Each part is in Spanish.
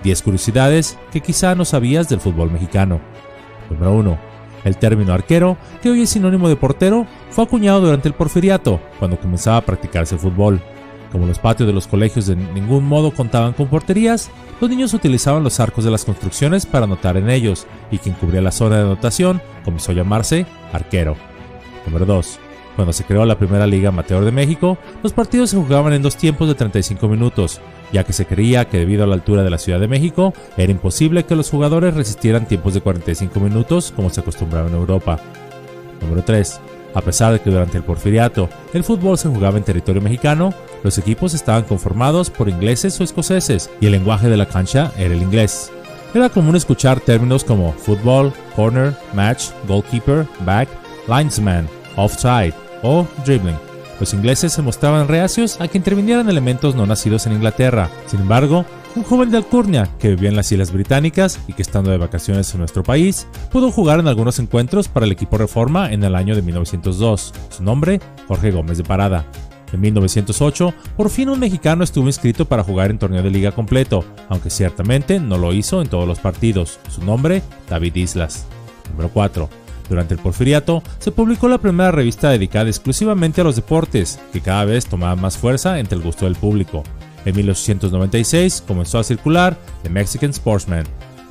10 curiosidades que quizá no sabías del fútbol mexicano. Número 1. El término arquero, que hoy es sinónimo de portero, fue acuñado durante el Porfiriato, cuando comenzaba a practicarse el fútbol. Como los patios de los colegios de ningún modo contaban con porterías, los niños utilizaban los arcos de las construcciones para anotar en ellos, y quien cubría la zona de anotación comenzó a llamarse arquero. Número 2. Cuando se creó la primera Liga Amateur de México, los partidos se jugaban en 2 tiempos de 35 minutos, ya que se creía que debido a la altura de la Ciudad de México, era imposible que los jugadores resistieran tiempos de 45 minutos como se acostumbraba en Europa. Número 3. A pesar de que durante el Porfiriato el fútbol se jugaba en territorio mexicano, los equipos estaban conformados por ingleses o escoceses y el lenguaje de la cancha era el inglés. Era común escuchar términos como fútbol, corner, match, goalkeeper, back, linesman, offside o dribbling. Los ingleses se mostraban reacios a que intervinieran elementos no nacidos en Inglaterra. Sin embargo, un joven de alcurnia que vivía en las Islas Británicas y que estando de vacaciones en nuestro país, pudo jugar en algunos encuentros para el equipo Reforma en el año de 1902. Su nombre, Jorge Gómez de Parada. En 1908, por fin un mexicano estuvo inscrito para jugar en torneo de liga completo, aunque ciertamente no lo hizo en todos los partidos. Su nombre, David Islas. Número 4. Durante el Porfiriato, se publicó la primera revista dedicada exclusivamente a los deportes, que cada vez tomaba más fuerza entre el gusto del público. En 1896 comenzó a circular The Mexican Sportsman.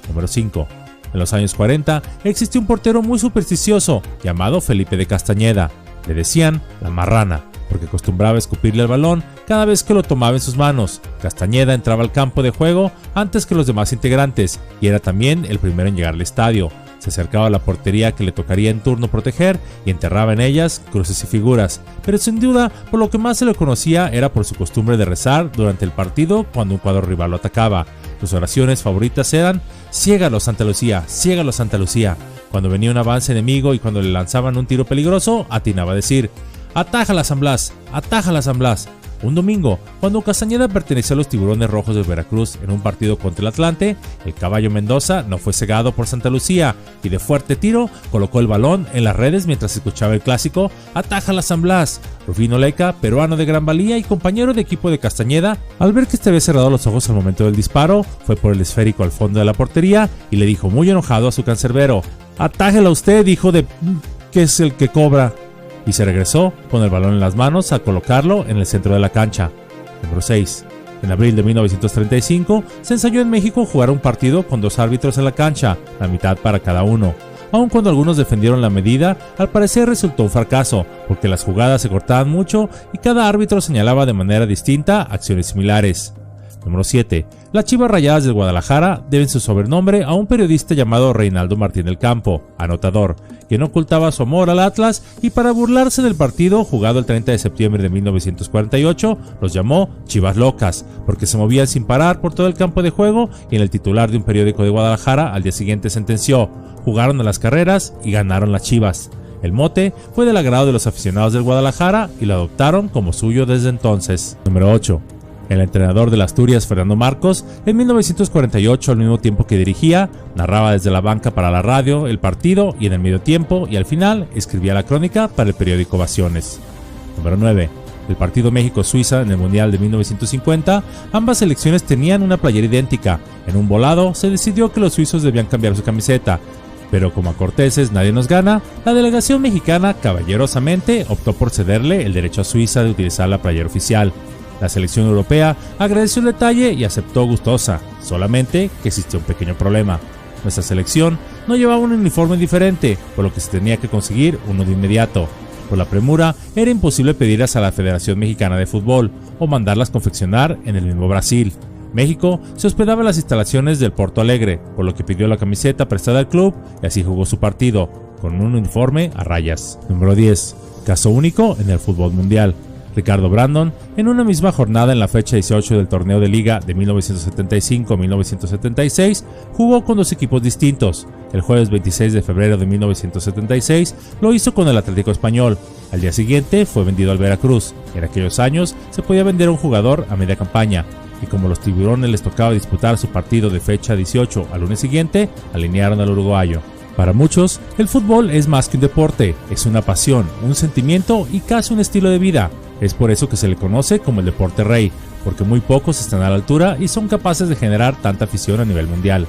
Número 5. En los años 40 existió un portero muy supersticioso llamado Felipe de Castañeda. Le decían la marrana, porque acostumbraba a escupirle el balón cada vez que lo tomaba en sus manos. Castañeda entraba al campo de juego antes que los demás integrantes y era también el primero en llegar al estadio. Se acercaba a la portería que le tocaría en turno proteger y enterraba en ellas cruces y figuras, pero sin duda por lo que más se le conocía era por su costumbre de rezar durante el partido cuando un cuadro rival lo atacaba. Sus oraciones favoritas eran «Ciégalo Santa Lucía, ciégalo Santa Lucía». Cuando venía un avance enemigo y cuando le lanzaban un tiro peligroso, atinaba a decir «Atájala San Blas, atájala San Blas». Un domingo, cuando Castañeda pertenecía a los Tiburones Rojos de Veracruz en un partido contra el Atlante, el caballo Mendoza no fue cegado por Santa Lucía y de fuerte tiro colocó el balón en las redes mientras escuchaba el clásico «Atájala San Blas». Rufino Leca, peruano de gran valía y compañero de equipo de Castañeda, al ver que este había cerrado los ojos al momento del disparo, fue por el esférico al fondo de la portería y le dijo muy enojado a su cancerbero «Atájela usted, hijo de... que es el que cobra». Y se regresó con el balón en las manos a colocarlo en el centro de la cancha. Número 6. En abril de 1935 se ensayó en México jugar un partido con 2 árbitros en la cancha, la mitad para cada uno. Aun cuando algunos defendieron la medida, al parecer resultó un fracaso, porque las jugadas se cortaban mucho y cada árbitro señalaba de manera distinta acciones similares. Número 7. Las Chivas Rayadas del Guadalajara deben su sobrenombre a un periodista llamado Reinaldo Martín del Campo, anotador, quien ocultaba su amor al Atlas y para burlarse del partido jugado el 30 de septiembre de 1948, los llamó Chivas Locas, porque se movían sin parar por todo el campo de juego y en el titular de un periódico de Guadalajara al día siguiente sentenció, jugaron a las carreras y ganaron las Chivas. El mote fue del agrado de los aficionados del Guadalajara y lo adoptaron como suyo desde entonces. Número 8. El entrenador del Asturias, Fernando Marcos, en 1948, al mismo tiempo que dirigía, narraba desde la banca para la radio el partido y en el medio tiempo y al final escribía la crónica para el periódico Ovaciones. Número 9. El partido México-Suiza en el Mundial de 1950, ambas selecciones tenían una playera idéntica. En un volado se decidió que los suizos debían cambiar su camiseta, pero como a corteses nadie nos gana, la delegación mexicana caballerosamente optó por cederle el derecho a Suiza de utilizar la playera oficial. La selección europea agradeció el detalle y aceptó gustosa, solamente que existía un pequeño problema. Nuestra selección no llevaba un uniforme diferente, por lo que se tenía que conseguir uno de inmediato. Por la premura, era imposible pedirlas a la Federación Mexicana de Fútbol o mandarlas confeccionar en el mismo Brasil. México se hospedaba en las instalaciones del Porto Alegre, por lo que pidió la camiseta prestada al club y así jugó su partido, con un uniforme a rayas. Número 10. Caso único en el fútbol mundial. Ricardo Brandon, en una misma jornada en la fecha 18 del torneo de liga de 1975-1976, jugó con 2 equipos distintos. El jueves 26 de febrero de 1976 lo hizo con el Atlético Español. Al día siguiente fue vendido al Veracruz. En aquellos años se podía vender a un jugador a media campaña. Y como los tiburones les tocaba disputar su partido de fecha 18 al lunes siguiente, alinearon al uruguayo. Para muchos, el fútbol es más que un deporte, es una pasión, un sentimiento y casi un estilo de vida. Es por eso que se le conoce como el deporte rey, porque muy pocos están a la altura y son capaces de generar tanta afición a nivel mundial.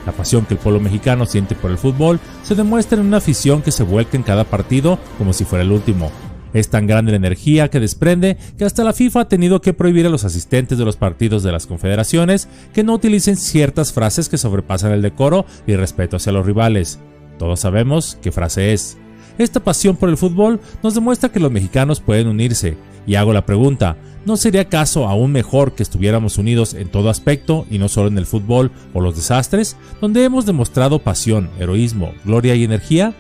La pasión que el pueblo mexicano siente por el fútbol se demuestra en una afición que se vuelca en cada partido como si fuera el último. Es tan grande la energía que desprende que hasta la FIFA ha tenido que prohibir a los asistentes de los partidos de las confederaciones que no utilicen ciertas frases que sobrepasan el decoro y respeto hacia los rivales. Todos sabemos qué frase es. Esta pasión por el fútbol nos demuestra que los mexicanos pueden unirse, y hago la pregunta, ¿no sería acaso aún mejor que estuviéramos unidos en todo aspecto y no solo en el fútbol o los desastres, donde hemos demostrado pasión, heroísmo, gloria y energía?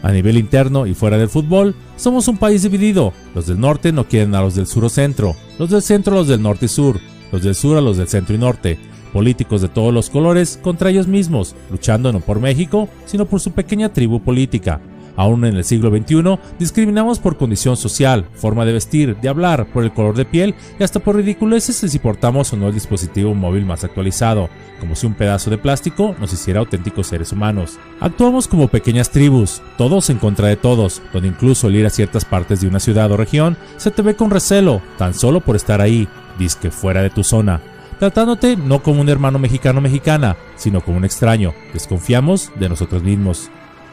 A nivel interno y fuera del fútbol, somos un país dividido. Los del norte no quieren a los del sur o centro, los del centro a los del norte y sur, los del sur a los del centro y norte. Políticos de todos los colores contra ellos mismos, luchando no por México, sino por su pequeña tribu política. Aún en el siglo XXI, discriminamos por condición social, forma de vestir, de hablar, por el color de piel y hasta por ridiculeces de si portamos o no el dispositivo móvil más actualizado, como si un pedazo de plástico nos hiciera auténticos seres humanos. Actuamos como pequeñas tribus, todos en contra de todos, donde incluso el ir a ciertas partes de una ciudad o región se te ve con recelo, tan solo por estar ahí, disque fuera de tu zona. Tratándote no como un hermano mexicano-mexicana, sino como un extraño. Desconfiamos de nosotros mismos.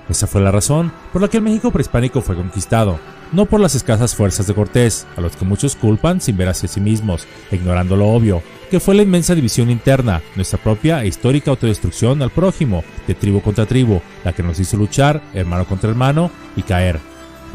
Esa fue la razón por la que el México prehispánico fue conquistado, no por las escasas fuerzas de Cortés, a los que muchos culpan sin ver hacia sí mismos, ignorando lo obvio, que fue la inmensa división interna, nuestra propia e histórica autodestrucción al prójimo, de tribu contra tribu, la que nos hizo luchar, hermano contra hermano, y caer.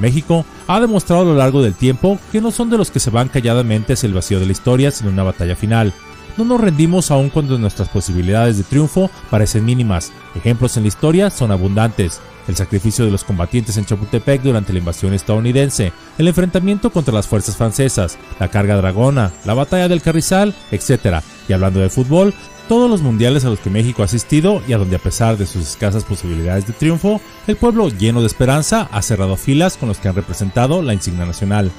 México ha demostrado a lo largo del tiempo que no son de los que se van calladamente hacia el vacío de la historia sin una batalla final. No nos rendimos aun cuando nuestras posibilidades de triunfo parecen mínimas. Ejemplos en la historia son abundantes. El sacrificio de los combatientes en Chapultepec durante la invasión estadounidense, el enfrentamiento contra las fuerzas francesas, la carga dragona, la batalla del Carrizal, etc. Y hablando de fútbol, todos los mundiales a los que México ha asistido y a donde a pesar de sus escasas posibilidades de triunfo, el pueblo lleno de esperanza ha cerrado filas con los que han representado la insignia nacional.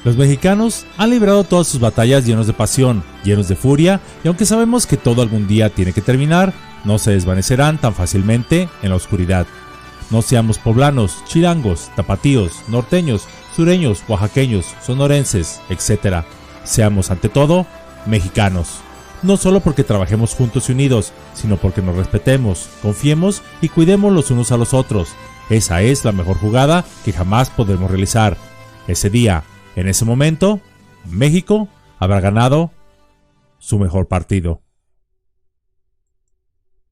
Los mexicanos han librado todas sus batallas llenos de pasión, llenos de furia, y aunque sabemos que todo algún día tiene que terminar, no se desvanecerán tan fácilmente en la oscuridad. No seamos poblanos, chilangos, tapatíos, norteños, sureños, oaxaqueños, sonorenses, etc. Seamos ante todo mexicanos. No solo porque trabajemos juntos y unidos, sino porque nos respetemos, confiemos y cuidemos los unos a los otros. Esa es la mejor jugada que jamás podremos realizar. Ese día, en ese momento, México habrá ganado su mejor partido.